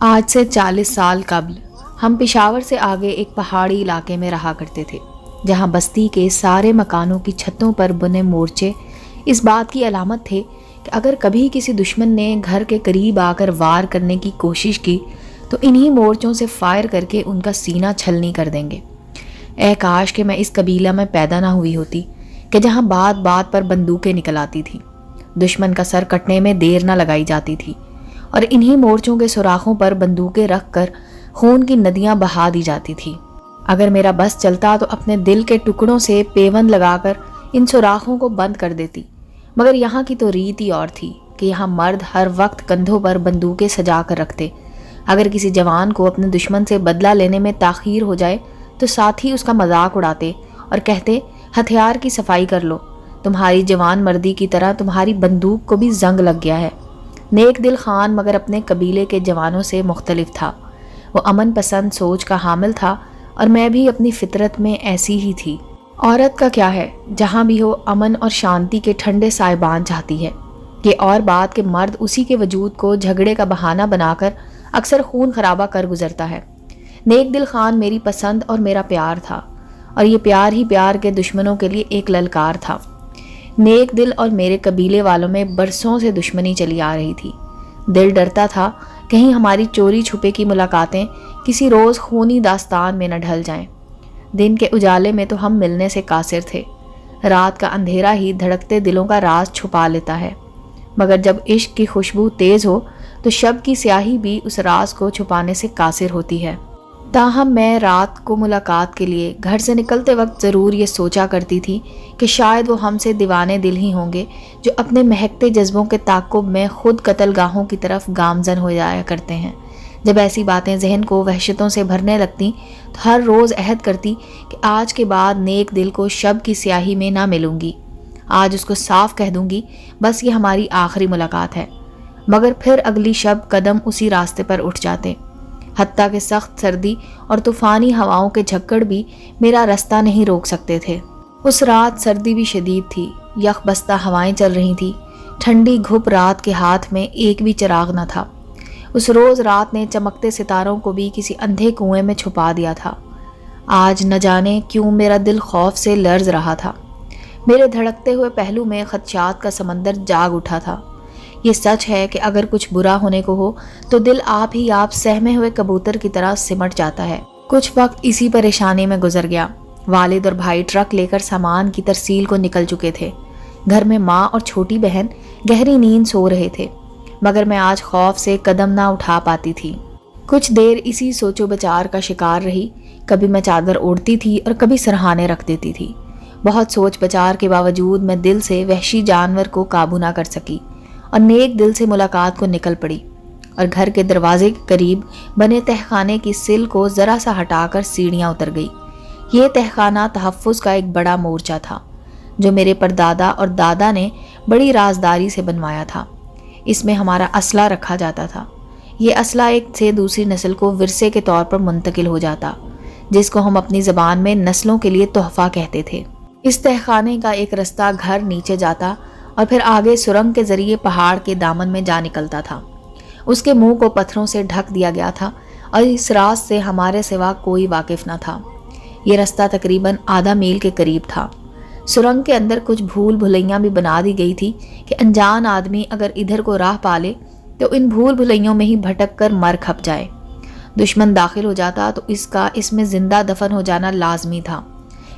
آج سے 40 سال قبل ہم پشاور سے آگے ایک پہاڑی علاقے میں رہا کرتے تھے، جہاں بستی کے سارے مکانوں کی چھتوں پر بنے مورچے اس بات کی علامت تھے کہ اگر کبھی کسی دشمن نے گھر کے قریب آ کر وار کرنے کی کوشش کی تو انہی مورچوں سے فائر کر کے ان کا سینہ چھلنی کر دیں گے۔ اے کاش کہ میں اس قبیلہ میں پیدا نہ ہوئی ہوتی کہ جہاں بات بات پر بندوقیں نکل آتی تھیں، دشمن کا سر کٹنے میں دیر نہ لگائی جاتی تھی اور انہی مورچوں کے سوراخوں پر بندوقیں رکھ کر خون کی ندیاں بہا دی جاتی تھی۔ اگر میرا بس چلتا تو اپنے دل کے ٹکڑوں سے پیوند لگا کر ان سوراخوں کو بند کر دیتی، مگر یہاں کی تو ریت ہی اور تھی کہ یہاں مرد ہر وقت کندھوں پر بندوقیں سجا کر رکھتے۔ اگر کسی جوان کو اپنے دشمن سے بدلہ لینے میں تاخیر ہو جائے تو ساتھی اس کا مذاق اڑاتے اور کہتے ہتھیار کی صفائی کر لو، تمہاری جوان مردی کی طرح تمہاری بندوق کو بھی زنگ لگ گیا ہے۔ نیک دل خان مگر اپنے قبیلے کے جوانوں سے مختلف تھا۔ وہ امن پسند سوچ کا حامل تھا اور میں بھی اپنی فطرت میں ایسی ہی تھی۔ عورت کا کیا ہے، جہاں بھی ہو امن اور شانتی کے ٹھنڈے سائبان چاہتی ہے۔ یہ اور بات کہ مرد اسی کے وجود کو جھگڑے کا بہانہ بنا کر اکثر خون خرابہ کر گزرتا ہے۔ نیک دل خان میری پسند اور میرا پیار تھا، اور یہ پیار ہی پیار کے دشمنوں کے لیے ایک للکار تھا۔ نیک دل اور میرے قبیلے والوں میں برسوں سے دشمنی چلی آ رہی تھی۔ دل ڈرتا تھا کہیں ہماری چوری چھپے کی ملاقاتیں کسی روز خونی داستان میں نہ ڈھل جائیں۔ دن کے اجالے میں تو ہم ملنے سے قاصر تھے، رات کا اندھیرا ہی دھڑکتے دلوں کا راز چھپا لیتا ہے، مگر جب عشق کی خوشبو تیز ہو تو شب کی سیاہی بھی اس راز کو چھپانے سے قاصر ہوتی ہے۔ تاہم میں رات کو ملاقات کے لیے گھر سے نکلتے وقت ضرور یہ سوچا کرتی تھی کہ شاید وہ ہم سے دیوانے دل ہی ہوں گے جو اپنے مہکتے جذبوں کے تعاقب میں خود قتل گاہوں کی طرف گامزن ہو جایا کرتے ہیں۔ جب ایسی باتیں ذہن کو وحشتوں سے بھرنے لگتی تو ہر روز عہد کرتی کہ آج کے بعد نیک دل کو شب کی سیاہی میں نہ ملوں گی، آج اس کو صاف کہہ دوں گی بس یہ ہماری آخری ملاقات ہے، مگر پھر اگلی شب قدم اسی راستے پر اٹھ جاتے، حتیٰ کہ سخت سردی اور طوفانی ہواؤں کے جھکڑ بھی میرا رستہ نہیں روک سکتے تھے۔ اس رات سردی بھی شدید تھی، یخ بستہ ہوائیں چل رہی تھی، ٹھنڈی گھپ رات کے ہاتھ میں ایک بھی چراغ نہ تھا۔ اس روز رات نے چمکتے ستاروں کو بھی کسی اندھے کنویں میں چھپا دیا تھا۔ آج نہ جانے کیوں میرا دل خوف سے لرز رہا تھا، میرے دھڑکتے ہوئے پہلو میں خدشات کا سمندر جاگ اٹھا تھا۔ یہ سچ ہے کہ اگر کچھ برا ہونے کو ہو تو دل آپ ہی آپ سہمے ہوئے کبوتر کی طرح سمٹ جاتا ہے۔ کچھ وقت اسی پریشانی میں گزر گیا۔ والد اور بھائی ٹرک لے کر سامان کی ترسیل کو نکل چکے تھے۔ گھر میں ماں اور چھوٹی بہن گہری نیند سو رہے تھے، مگر میں آج خوف سے قدم نہ اٹھا پاتی تھی۔ کچھ دیر اسی سوچو بچار کا شکار رہی، کبھی میں چادر اوڑھتی تھی اور کبھی سرہانے رکھ دیتی تھی۔ بہت سوچ بچار کے باوجود میں دل سے وحشی جانور کو قابو نہ کر سکی اور نیک دل سے ملاقات کو نکل پڑی، اور گھر کے دروازے کے قریب بنے تہخانے کی سل کو ذرا سا ہٹا کر سیڑھیاں اتر گئی۔ یہ تہخانہ تحفظ کا ایک بڑا مورچہ تھا جو میرے پردادا اور دادا نے بڑی رازداری سے بنوایا تھا۔ اس میں ہمارا اسلحہ رکھا جاتا تھا۔ یہ اسلحہ ایک سے دوسری نسل کو ورثے کے طور پر منتقل ہو جاتا، جس کو ہم اپنی زبان میں نسلوں کے لیے تحفہ کہتے تھے۔ اس تہخانے کا ایک رستہ گھر نیچے جاتا اور پھر آگے سرنگ کے ذریعے پہاڑ کے دامن میں جا نکلتا تھا۔ اس کے منہ کو پتھروں سے ڈھک دیا گیا تھا اور اس راز سے ہمارے سوا کوئی واقف نہ تھا۔ یہ رستہ تقریباً آدھا میل کے قریب تھا۔ سرنگ کے اندر کچھ بھول بھلیاں بھی بنا دی گئی تھی کہ انجان آدمی اگر ادھر کو راہ پالے تو ان بھول بھلیوں میں ہی بھٹک کر مر کھپ جائے۔ دشمن داخل ہو جاتا تو اس میں زندہ دفن ہو جانا لازمی تھا،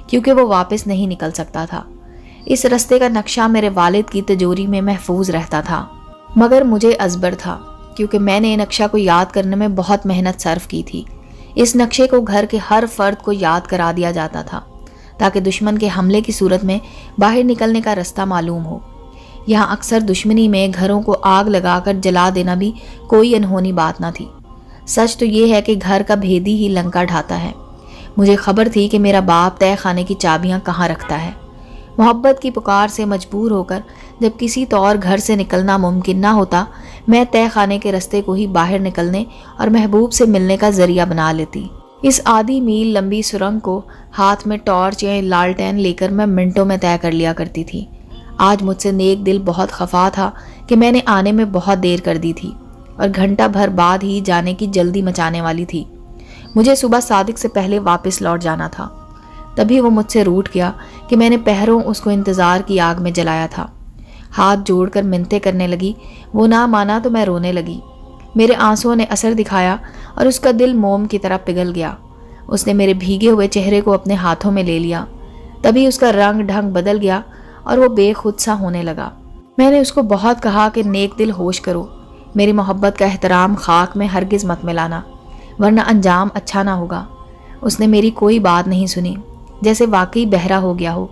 کیونکہ وہ واپس نہیں نکل سکتا تھا۔ اس رستے کا نقشہ میرے والد کی تجوری میں محفوظ رہتا تھا، مگر مجھے ازبر تھا کیونکہ میں نے نقشہ کو یاد کرنے میں بہت محنت صرف کی تھی۔ اس نقشے کو گھر کے ہر فرد کو یاد کرا دیا جاتا تھا تاکہ دشمن کے حملے کی صورت میں باہر نکلنے کا رستہ معلوم ہو۔ یہاں اکثر دشمنی میں گھروں کو آگ لگا کر جلا دینا بھی کوئی انہونی بات نہ تھی۔ سچ تو یہ ہے کہ گھر کا بھیدی ہی لنکا ڈھاتا ہے۔ مجھے خبر تھی کہ میرا باپ تہہ خانے کی چابیاں کہاں رکھتا ہے۔ محبت کی پکار سے مجبور ہو کر جب کسی طور گھر سے نکلنا ممکن نہ ہوتا، میں تہہ خانے کے رستے کو ہی باہر نکلنے اور محبوب سے ملنے کا ذریعہ بنا لیتی۔ اس آدھی میل لمبی سرنگ کو ہاتھ میں ٹارچ یا لالٹین لے کر میں منٹوں میں طے کر لیا کرتی تھی۔ آج مجھ سے نیک دل بہت خفا تھا کہ میں نے آنے میں بہت دیر کر دی تھی۔ اور گھنٹہ بھر بعد ہی جانے کی جلدی مچانے والی تھی۔ مجھے صبح صادق سے پہلے واپس لوٹ جانا تھا۔ تبھی وہ مجھ سے روٹھ گیا کہ میں نے پہروں اس کو انتظار کی آگ میں جلایا تھا۔ ہاتھ جوڑ کر منتیں کرنے لگی، وہ نہ مانا تو میں رونے لگی۔ میرے آنسوؤں نے اثر دکھایا اور اس کا دل موم کی طرح پگھل گیا۔ اس نے میرے بھیگے ہوئے چہرے کو اپنے ہاتھوں میں لے لیا۔ تبھی اس کا رنگ ڈھنگ بدل گیا اور وہ بے خود سا ہونے لگا۔ میں نے اس کو بہت کہا کہ نیک دل ہوش کرو، میری محبت کا احترام خاک میں ہرگز مت ملانا، ورنہ انجام اچھا نہ ہوگا۔ اس نے میری کوئی بات نہیں سنی، جیسے واقعی بہرا ہو گیا ہو۔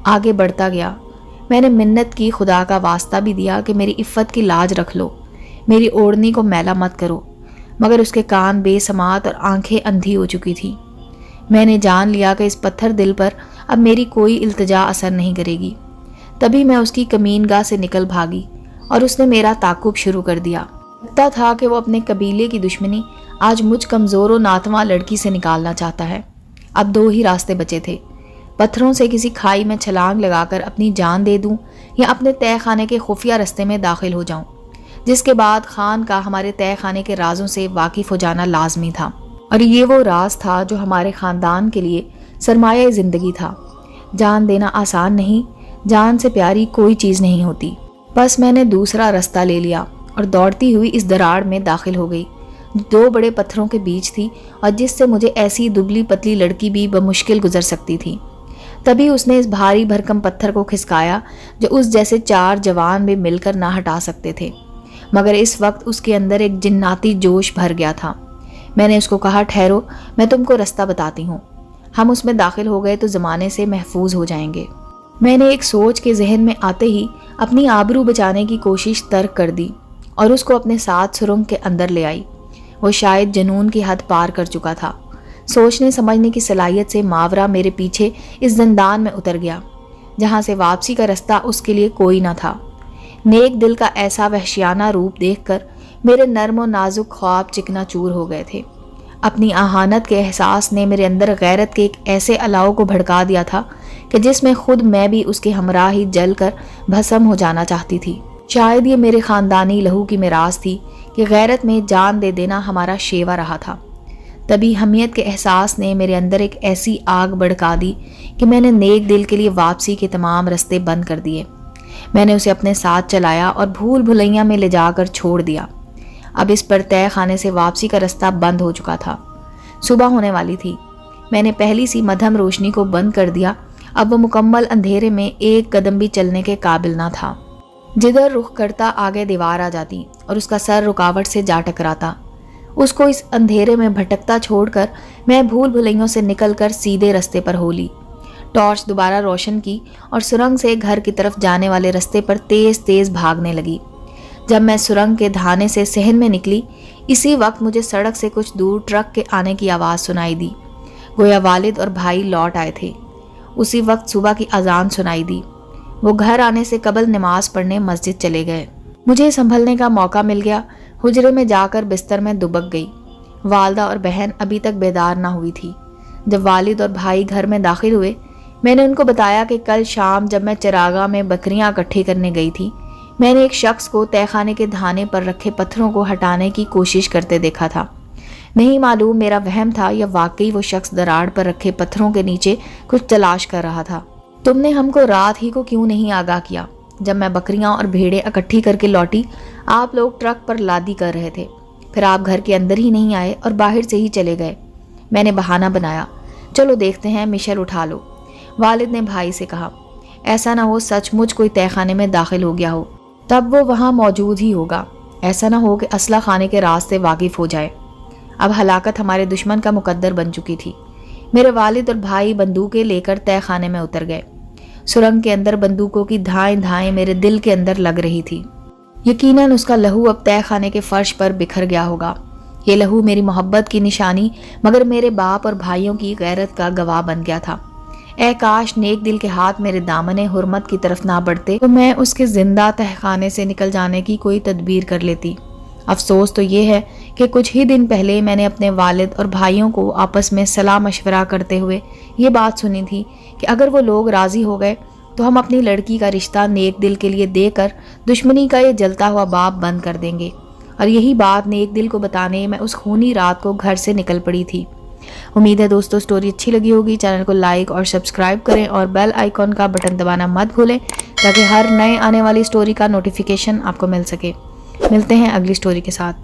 آگے بڑھتا گیا۔ میں نے منت کی، خدا کا واسطہ بھی دیا کہ میری عفت کی لاج رکھ لو، میری اوڑھنی کو میلا مت کرو، مگر اس کے کان بے سماعت اور آنکھیں اندھی ہو چکی تھی۔ میں نے جان لیا کہ اس پتھر دل پر اب میری کوئی التجا اثر نہیں کرے گی۔ تبھی میں اس کی کمین گاہ سے نکل بھاگی اور اس نے میرا تعقب شروع کر دیا۔ لگتا تھا کہ وہ اپنے قبیلے کی دشمنی آج مجھ کمزور و ناتواں لڑکی سے نکالنا چاہتا ہے۔ اب دو ہی راستے بچے تھے، پتھروں سے کسی کھائی میں چھلانگ لگا کر اپنی جان دے دوں یا اپنے تہہ خانے کے خفیہ رستے میں داخل ہو جاؤں، جس کے بعد خان کا ہمارے تہہ خانے کے رازوں سے واقف ہو جانا لازمی تھا۔ اور یہ وہ راز تھا جو ہمارے خاندان کے لیے سرمایہ زندگی تھا۔ جان دینا آسان نہیں، جان سے پیاری کوئی چیز نہیں ہوتی۔ بس میں نے دوسرا رستہ لے لیا اور دوڑتی ہوئی اس دراڑ میں داخل ہو گئی، دو بڑے پتھروں کے بیچ تھی اور جس سے مجھے ایسی دبلی پتلی لڑکی بھی بمشکل گزر سکتی تھی۔ تبھی اس نے اس بھاری بھرکم پتھر کو کھسکایا جو اس جیسے چار جوان بھی مل کر نہ ہٹا سکتے تھے، مگر اس وقت اس کے اندر ایک جناتی جوش بھر گیا تھا۔ میں نے اس کو کہا، ٹھہرو، میں تم کو رستہ بتاتی ہوں۔ ہم اس میں داخل ہو گئے تو زمانے سے محفوظ ہو جائیں گے۔ میں نے ایک سوچ کے ذہن میں آتے ہی اپنی آبرو بچانے کی کوشش ترک کر دی اور اس کو اپنے ساتھ سرنگ کے اندر لے آئی۔ وہ شاید جنون کی حد پار کر چکا تھا۔ سوچنے سمجھنے کی صلاحیت سے ماورا میرے پیچھے اس زندان میں اتر گیا، جہاں سے واپسی کا رستہ اس کے لیے کوئی نہ تھا۔ نیک دل کا ایسا وحشیانہ روپ دیکھ کر میرے نرم و نازک خواب چکنا چور ہو گئے تھے۔ اپنی اہانت کے احساس نے میرے اندر غیرت کے ایک ایسے الاؤ کو بھڑکا دیا تھا کہ جس میں خود میں بھی اس کے ہمراہ ہی جل کر بھسم ہو جانا چاہتی تھی۔ شاید یہ میرے خاندانی لہو کی میراث تھی کہ غیرت میں جان دے دینا ہمارا شیوا رہا تھا۔ تبھی حمیت کے احساس نے میرے اندر ایک ایسی آگ بھڑکا دی کہ میں نے نیک دل کے لیے واپسی کے تمام رستے بند کر دیے۔ میں نے اسے اپنے ساتھ چلایا اور بھول بھلائیاں میں لے جا کر چھوڑ دیا۔ اب اس پر تہہ خانے سے واپسی کا رستہ بند ہو چکا تھا۔ صبح ہونے والی تھی۔ میں نے پہلی سی مدھم روشنی کو بند کر دیا۔ اب وہ مکمل اندھیرے میں ایک قدم بھی چلنے کے قابل نہ تھا۔ جدھر رخ کرتا آگے دیوار آ جاتی اور اس کا سر رکاوٹ سے جا ٹکراتا۔ اس کو اس اندھیرے میں بھٹکتا چھوڑ کر میں بھول بھلائیوں سے نکل کر سیدھے رستے پر ہو لی۔ ٹارچ دوبارہ روشن کی اور سرنگ سے گھر کی طرف جانے والے رستے پر تیز تیز بھاگنے لگی۔ جب میں سرنگ کے دھانے سے صحن میں نکلی، اسی وقت مجھے سڑک سے کچھ دور ٹرک کے آنے کی آواز سنائی دی۔ گویا والد اور بھائی لوٹ آئے تھے۔ اسی وقت صبح کی اذان سنائی دی۔ وہ گھر آنے سے قبل نماز پڑھنے مسجد چلے گئے۔ مجھے سنبھلنے کا موقع مل گیا۔ حجرے میں جا کر بستر میں دبک گئی۔ والدہ اور بہن ابھی تک بیدار نہ ہوئی تھی۔ جب والد اور بھائی گھر میں داخل ہوئے، میں نے ان کو بتایا کہ کل شام جب میں چراغاں میں بکریاں اکٹھی کرنے گئی تھی، میں نے ایک شخص کو تہہ خانے کے دھانے پر رکھے پتھروں کو ہٹانے کی کوشش کرتے دیکھا تھا۔ نہیں معلوم میرا وہم تھا یا واقعی وہ شخص دراڑ پر رکھے پتھروں کے نیچے کچھ تلاش کر رہا تھا۔ تم نے ہم کو رات ہی کو کیوں نہیں آگاہ کیا؟ جب میں بکریاں اور بھیڑیں اکٹھی کر کے لوٹی، آپ لوگ ٹرک پر لادی کر رہے تھے، پھر آپ گھر کے اندر ہی نہیں آئے اور باہر سے ہی چلے گئے۔ میں نے بہانہ بنایا، چلو دیکھتے ہیں، مشل اٹھا لو۔ والد نے بھائی سے کہا، ایسا نہ ہو سچ مچ کوئی تہہ خانے میں داخل ہو گیا ہو، تب وہ وہاں موجود ہی ہوگا۔ ایسا نہ ہو کہ اسلحہ خانے کے راز سے واقف ہو جائے۔ اب ہلاکت ہمارے دشمن کا مقدر بن چکی تھی۔ میرے والد اور بھائی بندوقیں لے کر تہہ خانے میں اتر گئے۔ سرنگ کے اندر بندوقوں کی دھائیں دھائیں میرے دل کے اندر لگ رہی تھی۔ یقیناً اس کا لہو اب تہہ خانے کے فرش پر بکھر گیا ہوگا۔ یہ لہو میری محبت کی نشانی مگر میرے باپ اور بھائیوں کی غیرت کا گواہ بن گیا تھا۔ اے کاش نیک دل کے ہاتھ میرے دامن حرمت کی طرف نہ بڑھتے تو میں اس کے زندہ تہہ خانے سے نکل جانے کی کوئی تدبیر کر لیتی۔ افسوس تو یہ ہے کہ کچھ ہی دن پہلے میں نے اپنے والد اور بھائیوں کو آپس میں صلاح مشورہ کرتے ہوئے یہ بات سنی تھی کہ اگر وہ لوگ راضی ہو گئے تو ہم اپنی لڑکی کا رشتہ نیک دل کے لیے دے کر دشمنی کا یہ جلتا ہوا باب بند کر دیں گے اور یہی بات نیک دل کو بتانے میں اس خونی رات کو گھر سے نکل پڑی تھی۔ امید ہے دوستو سٹوری اچھی لگی ہوگی۔ چینل کو لائک اور سبسکرائب کریں اور بیل آئیکن کا بٹن دبانا مت بھولیں تاکہ ہر نئے آنے والی سٹوری کا نوٹیفیکیشن آپ کو مل سکے۔ ملتے ہیں اگلی سٹوری کے ساتھ۔